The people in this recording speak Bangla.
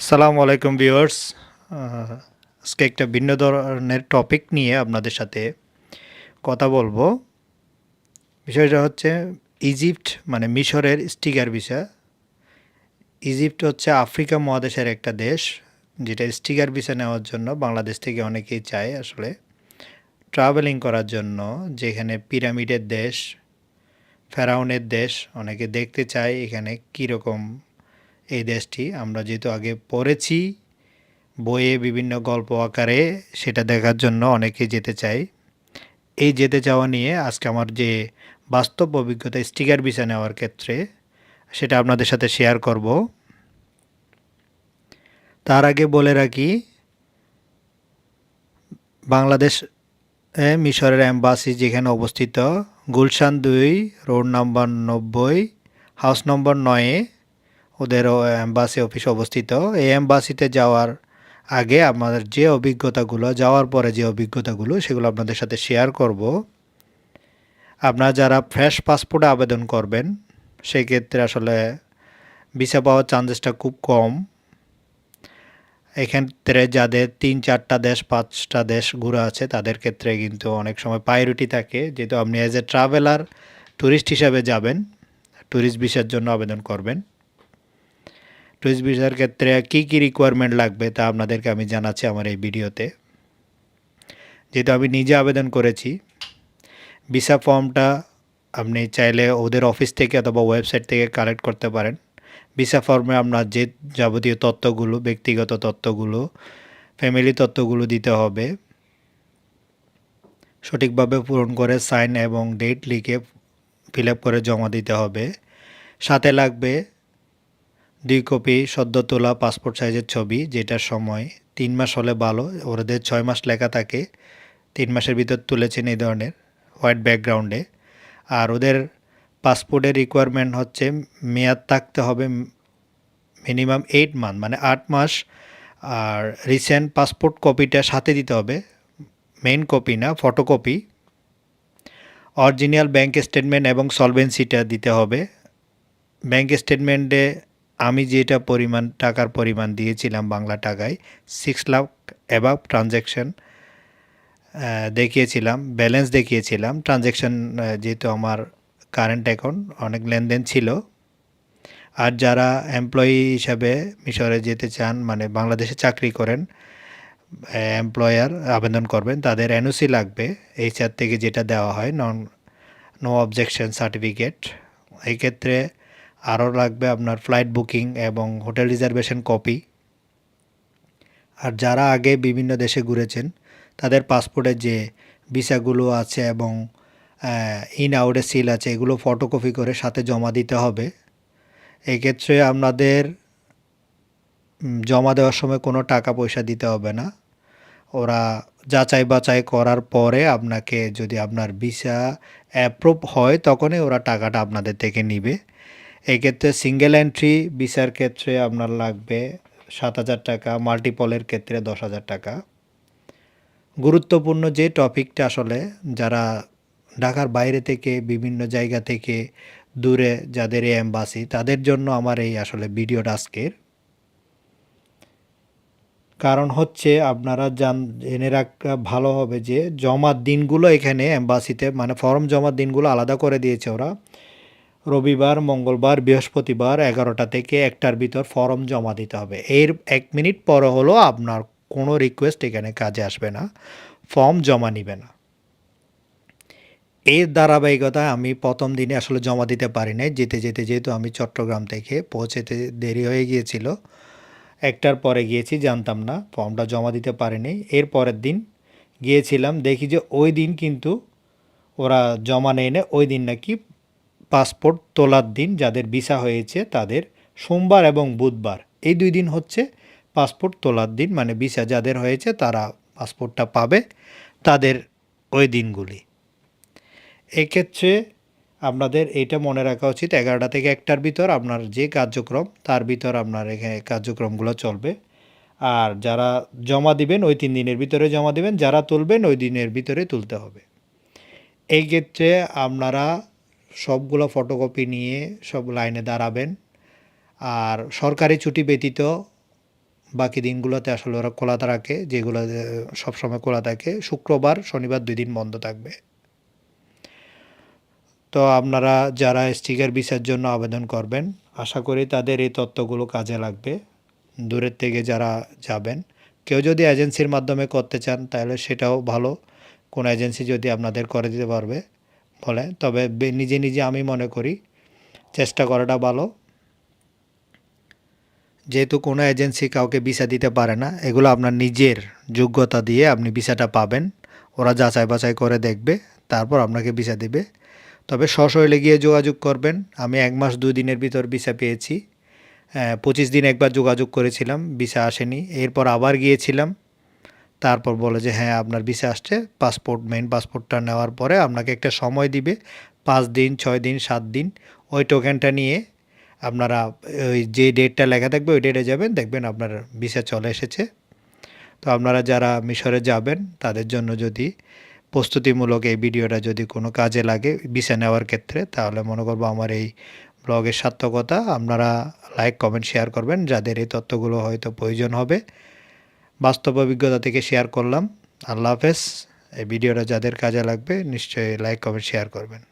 আসসালামু আলাইকুম ভিউয়ার্স। আজকে একটা ভিন্ন ধরনের টপিক নিয়ে আপনাদের সাথে কথা বলবো। বিষয়টা হচ্ছে ইজিপ্ট মানে মিশরের স্টিকার ভিসা। ইজিপ্ট হচ্ছে আফ্রিকা মহাদেশের একটা দেশ, যেটা স্টিকার ভিসা নেওয়ার জন্য বাংলাদেশ থেকে অনেকেই চায় আসলে ট্রাভেলিং করার জন্য, যেখানে পিরামিডের দেশ, ফেরাউনের দেশ অনেকে দেখতে চায় এখানে কীরকম এই দেশটি। আমরা যেহেতু আগে পড়েছি বইয়ে বিভিন্ন গল্প আকারে, সেটা দেখার জন্য অনেকে যেতে চায়। এই যেতে চাওয়া নিয়ে আজকে আমার যে বাস্তব অভিজ্ঞতা স্টিকার ভিসা নেওয়ার ক্ষেত্রে, সেটা আপনাদের সাথে শেয়ার করব। তার আগে বলে রাখি, বাংলাদেশ মিশরের এম্বাসি যেখানে অবস্থিত, Gulshan 2 road number 90 house number 9-এ ওদের এম্বাসি অফিস অবস্থিত। এই এম্বাসিতে যাওয়ার আগে আমাদের যে অভিজ্ঞতাগুলো, যাওয়ার পরে যে অভিজ্ঞতাগুলো, সেগুলো আপনাদের সাথে শেয়ার করব। আপনারা যারা ফ্রেশ পাসপোর্টে আবেদন করবেন, সেই ক্ষেত্রে আসলে ভিসা পাওয়ার চান্সেসটা খুব কম। এক্ষেত্রে যাদের 3-4টা দেশ 5টা দেশ ঘোরা আছে, তাদের ক্ষেত্রে কিন্তু অনেক সময় প্রায়োরিটি থাকে। যেহেতু আপনি অ্যাজ এ ট্রাভেলার ট্যুরিস্ট হিসাবে যাবেন, ট্যুরিস্ট ভিসার জন্য আবেদন করবেন। ট্যুরিস্ট ভিসার ক্ষেত্রে কী কী রিকোয়ারমেন্ট লাগবে তা আপনাদেরকে আমি জানাচ্ছি আমার এই ভিডিওতে। যেহেতু আমি নিজে আবেদন করেছি, ভিসা ফর্মটা আপনি চাইলে ওদের অফিস থেকে অথবা ওয়েবসাইট থেকে কালেক্ট করতে পারেন। ভিসা ফর্মে আপনার যে যাবতীয় তথ্যগুলো, ব্যক্তিগত তথ্যগুলো, ফ্যামিলি তথ্যগুলো দিতে হবে। সঠিকভাবে পূরণ করে সাইন এবং ডেট লিখে ফিল আপ করে জমা দিতে হবে। সাথে লাগবে 2 কপি সদ্য তোলা পাসপোর্ট সাইজের ছবি, যেটার সময় 3 মাস হলে ভালো। ওদের 6 মাস লেখা থাকে, 3 মাসের ভিতর তুলেছেন এই ধরনের হোয়াইট ব্যাকগ্রাউন্ডে। আর ওদের পাসপোর্টের রিকোয়ারমেন্ট হচ্ছে মেয়াদ থাকতে হবে মিনিমাম 8 মান্থ, মানে 8 মাস। আর রিসেন্ট পাসপোর্ট কপিটা সাথে দিতে হবে, মেইন কপি না, ফটোকপি। অরিজিনাল ব্যাংক স্টেটমেন্ট এবং সলভেন্সিটা দিতে হবে। ব্যাংক স্টেটমেন্টে আমি যেটা টাকার পরিমাণ দিয়েছিলাম বাংলা টাকায় 6 লাখ অ্যাবাভ ট্রানজ্যাকশন দেখিয়েছিলাম, ব্যালেন্স দেখিয়েছিলাম। ট্রানজ্যাকশন যেহেতু আমার কারেন্ট অ্যাকাউন্ট অনেক লেনদেন ছিল। আর যারা এমপ্লয়ি হিসাবে মিশরে যেতে চান, মানে বাংলাদেশে চাকরি করেন, এমপ্লয়ার আবেদন করবেন, তাদের এনওসি লাগবে এইচআর থেকে, যেটা দেওয়া হয় নো অবজেকশন সার্টিফিকেট। এই ক্ষেত্রে আরও লাগবে আপনার ফ্লাইট বুকিং এবং হোটেল রিজার্ভেশন কপি। আর যারা আগে বিভিন্ন দেশে ঘুরেছেন, তাদের পাসপোর্টের যে ভিসাগুলো আছে এবং ইন আউটের সিল আছে, এগুলো ফটোকপি করে সাথে জমা দিতে হবে। এক্ষেত্রে আপনাদের জমা দেওয়ার সময় কোনো টাকা পয়সা দিতে হবে না। ওরা যাচাই বাছাই করার পরে আপনাকে, যদি আপনার ভিসা অ্যাপ্রুভ হয়, তখনই ওরা টাকাটা আপনাদের থেকে নিবে। এক্ষেত্রে সিঙ্গেল এন্ট্রি ভিসার ক্ষেত্রে আপনার লাগবে 7,000 টাকা, মাল্টিপলের ক্ষেত্রে 10,000 টাকা। গুরুত্বপূর্ণ যে টপিকটা আসলে, যারা ঢাকার বাইরে থেকে, বিভিন্ন জায়গা থেকে, দূরে যাদের এই এম্বাসি, তাদের জন্য আমার এই আসলে ভিডিওটা আজকের। কারণ হচ্ছে আপনারা জেনে রাখা ভালো হবে যে জমার দিনগুলো এখানে এম্বাসিতে, মানে ফর্ম জমার দিনগুলো আলাদা করে দিয়েছে ওরা। রবিবার, মঙ্গলবার, বৃহস্পতিবার 11টা থেকে 1টার ভিতর ফর্ম জমা দিতে হবে। এর 1 মিনিট পরে হলো আপনার কোনো রিকোয়েস্ট এখানে কাজে আসবে না, ফর্ম জমা নিবে না। এর ধারাবাহিকতায় আমি প্রথম দিনে আসলে জমা দিতে পারি নাই, যেতে যেতে, যেহেতু আমি চট্টগ্রাম থেকে পৌঁছেতে দেরি হয়ে গিয়েছিল, 1টার পরে গিয়েছি, জানতাম না, ফর্মটা জমা দিতে পারিনি। এর পরের দিন গিয়েছিলাম, দেখি যে ওই দিন কিন্তু ওরা জমা নেয় না। ওই দিন নাকি পাসপোর্ট তোলার দিন, যাদের ভিসা হয়েছে তাদের সোমবার এবং বুধবার, এই 2 দিন হচ্ছে পাসপোর্ট তোলার দিন, মানে ভিসা যাদের হয়েছে তারা পাসপোর্টটা পাবে তাদের ওই দিনগুলি। এক্ষেত্রে আপনাদের এইটা মনে রাখা উচিত, 11টা থেকে 1টার ভিতর আপনার যে কার্যক্রম, তার ভিতর আপনার এখানে কার্যক্রমগুলো চলবে। আর যারা জমা দিবেন ওই 3 দিনের ভিতরে জমা দিবেন, যারা তুলবেন ওই দিনের ভিতরে তুলতে হবে। এই ক্ষেত্রে আপনারা সবগুলো ফটোকপি নিয়ে সব লাইনে দাঁড়াবেন। আর সরকারি ছুটি ব্যতীত বাকি দিনগুলোতে আসলে ওরা খোলা রাখে, যেগুলো সবসময় খোলা থাকে। শুক্রবার, শনিবার ২ দিন বন্ধ থাকবে। তো আপনারা যারা স্টিকার ভিসার জন্য আবেদন করবেন, আশা করি তাদের এই তথ্যগুলো কাজে লাগবে। দূরের থেকে যারা যাবেন, কেউ যদি এজেন্সির মাধ্যমে করতে চান তাহলে সেটাও ভালো। কোনো এজেন্সি যদি আপনাদের করে দিতে পারবে বলে, তবে নিজে নিজে আমি মনে করি চেষ্টা করাটা ভালো। যেহেতু কোনো এজেন্সি কাউকে ভিসা দিতে পারে না, এগুলো আপনার নিজের যোগ্যতা দিয়ে আপনি ভিসাটা পাবেন। ওরা যাচাই বাছাই করে দেখবে, তারপর আপনাকে ভিসা দেবে। তবে সশরীরে গিয়ে যোগাযোগ করবেন। আমি ১ মাস ২ দিনের ভিতর ভিসা পেয়েছি। ২৫ দিন একবার যোগাযোগ করেছিলাম, ভিসা আসেনি। এরপর আবার গিয়েছিলাম, তারপর বলে যে হ্যাঁ আপনার ভিসা আসছে। মেইন পাসপোর্টটা নেওয়ার পরে আপনাকে একটা সময় দিবে, ৫ দিন, ৬ দিন, ৭ দিন। ওই টোকেনটা নিয়ে আপনারা ওই যে ডেটটা লেখা থাকবে ওই ডেটে যাবেন, দেখবেন আপনার ভিসা চলে এসেছে। তো আপনারা যারা মিশরে যাবেন তাদের জন্য যদি প্রস্তুতিমূলক এই ভিডিওটা যদি কোনো কাজে লাগে ভিসা নেওয়ার ক্ষেত্রে, তাহলে মনে করবো আমার এই ব্লগের সার্থকতা। আপনারা লাইক, কমেন্ট, শেয়ার করবেন যাদের এই তথ্যগুলো হয়তো প্রয়োজন হবে। বাস্তব অভিজ্ঞতা থেকে শেয়ার করলাম। আল্লাহ হাফেজ। এই ভিডিওটা যাদের কাজে লাগবে নিশ্চয়ই লাইক, কমেন্ট, শেয়ার করবেন।